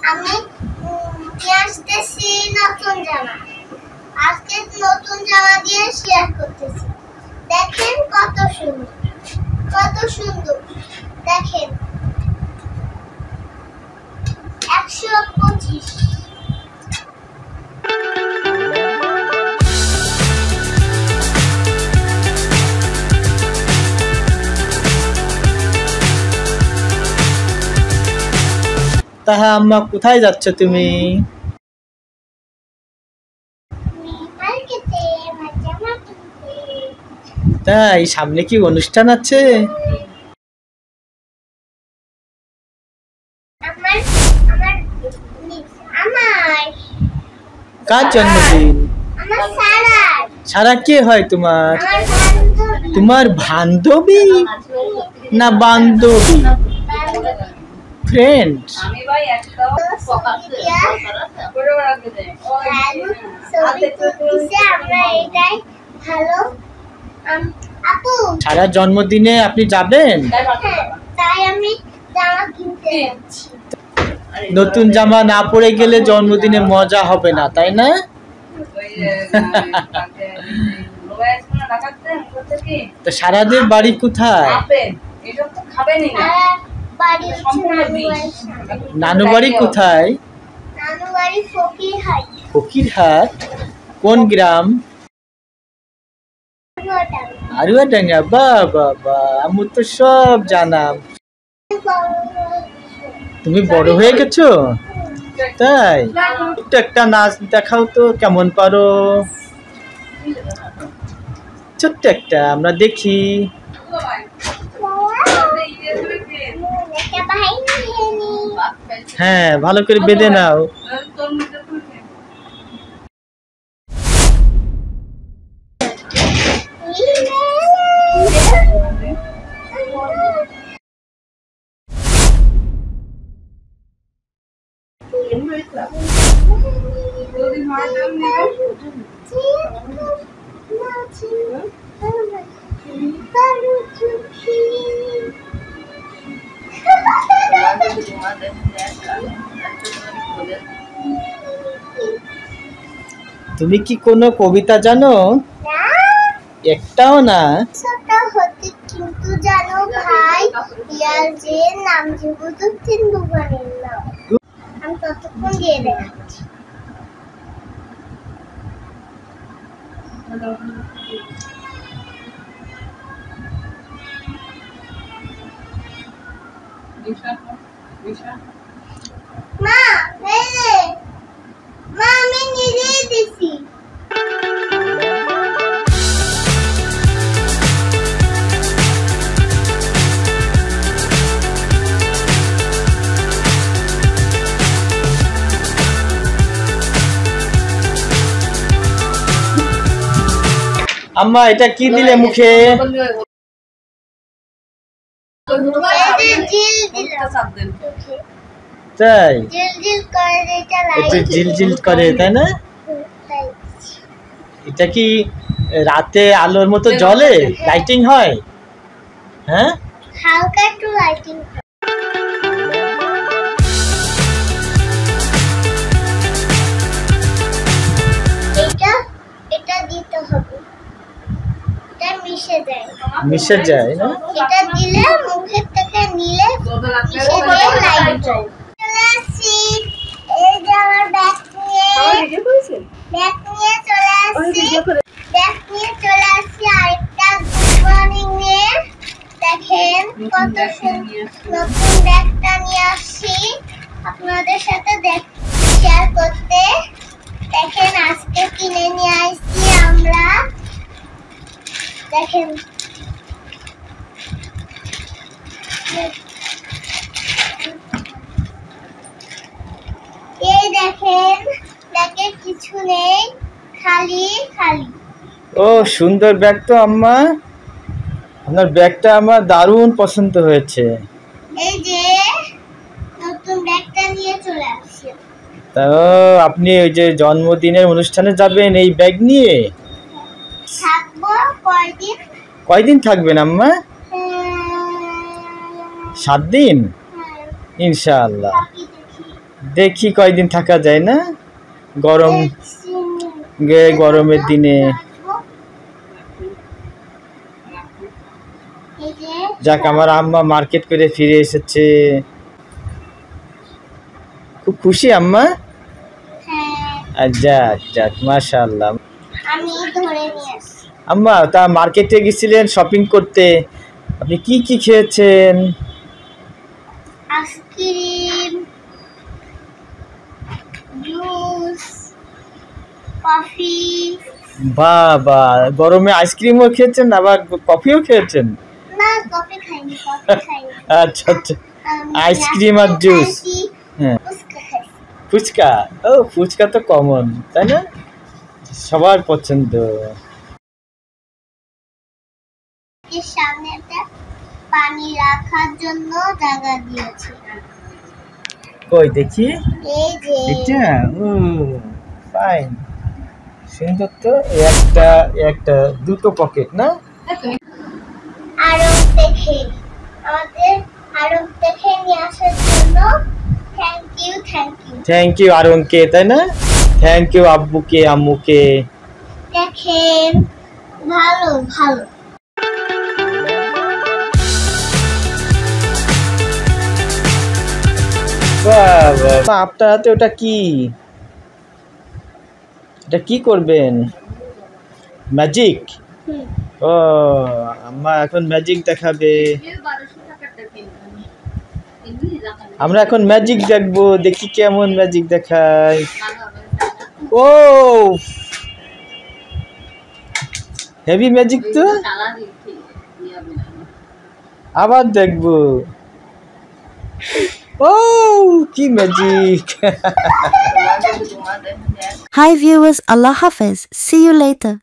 আমি নিয়ে আসতেছি নতুন জামা। আজকে নতুন জামা দিয়ে শেয়ার করতেছি। দেখেন কত সুন্দর, কত সুন্দর। দেখেন 125। তাহা আম্মা কোথায় যাচ্ছ তুমি? তাই সামনে কি অনুষ্ঠান আছে? কার জন্মদিন? সারা কে হয় তোমার? তোমার বান্ধবী না বান্ধবী? ফ্রেন্ড। সারা জন্মদিনে আপনি যাবেন? নতুন জামা না পরে গেলে জন্মদিনে মজা হবে না, তাই না? তো সারাদের বাড়ি কোথায়? নানু বাড়ি কোথায়? ফকিরহাট। কোন গ্রাম? আরুয়াডাঙ্গা। বাবা, আমি তো সব জানাম। তুমি বড় হয়ে গেছো? তাই একটা নাচ দেখাও তো, কেমন পারো? ছোট্ট একটা আমরা দেখি। হ্যাঁ, ভালো করে বেঁধে নাও। তুমি কি কোনো কবিতা জানো? একটাও না। কিন্তু জানো ভাই, ইয়ার যে নাম যেগুলো তিনটু বানিয়ে নাও। আমি ততক্ষণ দিয়ে দেখাচ্ছি। মা, মা আমি নিজেই দিছি। আম্মা এটা কি দিলে মুখে? তাই জিল করে, তাই না? এটা কি রাতে আলোর মতো জ্বলে? লাইটিং হয়? হ্যাঁ, হালকা একটু লাইটিং। এটা দিতে হবে। এটা মিশে যায় না? এটা দিলে মুখের থেকে নিলে মিশে যায়, লাইট জ্বলে। চলে আসছি, এই যে আমার ব্যাগ নিয়ে চলে আসছি আরেকটা গুড মর্নিং নিয়ে। দেখেন কত সুন্দর নতুন ব্যাগটা নিয়ে আসছি আপনাদের সাথে শেয়ার করতে। দেখেন আজকে কিনে নিয়ে আসছি আমরা। দেখেন এই দেখেন, ব্যাগে কিছু নেই, খালি খালি। ও সুন্দর ব্যাগ তো আম্মা, আপনার ব্যাগটা আমার দারুণ পছন্দ হয়েছে। এই যে নতুন ব্যাগটা নিয়ে চলে আসছি। তো আপনি ওই যে জন্মদিনের অনুষ্ঠানে যাবেন এই ব্যাগ নিয়ে? থাকবো কয়দিন। কয়দিন থাকবেন আম্মা? 7 দিন ইনশাআল্লাহ। দেখি কয়দিন থাকা যায় না, গরম গরমের দিনে। যাক, আমার আম্মা মার্কেট করে ফিরে এসেছে, খুব খুশি আম্মা। যাক যাক, মাশাআল্লাহ। আমি ধরে নিয়ে আসি। আম্মা, তা মার্কেটে গেছিলেন শপিং করতে, আপনি কি কি খেয়েছেন? Ice cream, juice, coffee. বাবা, গরমে আইসক্রিমও খেয়েছেন আবার কফিও খেয়েছেন? না, কফি খাইনি, কফি খাইনি। আচ্ছা আচ্ছা, আইসক্রিম আর জুস। হ্যাঁ, ফুচকা খাইছি। ফুচকা, ও ফুচকা তো কমন, তাই না? সবার পছন্দ। এর সামনে একটা পানি রাখার জন্য জায়গা দিয়েছে। কই দেখি, এই যে এটা, ও ফাইন, সুন্দর তো। একটা একটা দুটো পকেট না? আরব দেখে আমাদের আরব দেখে নিয়ে আসার জন্য thank you, thank you. Thank you আরংকে, তাই না? থ্যাংক ইউ আব্বুকে আম্মুকে। দেখেন, ভালো ভালো। বাবা, আপনার হাতে ওটা কি? এটা কি করবেন? ম্যাজিক? ও, আম্মা এখন ম্যাজিক দেখাবে। আমরা এখন ম্যাজিক দেখবো, দেখি কেমন ম্যাজিক দেখায়। ও, হেভি ম্যাজিক তো, আবার দেখবো। ও, কি magic! Hi viewers, Allah Hafiz. See you later.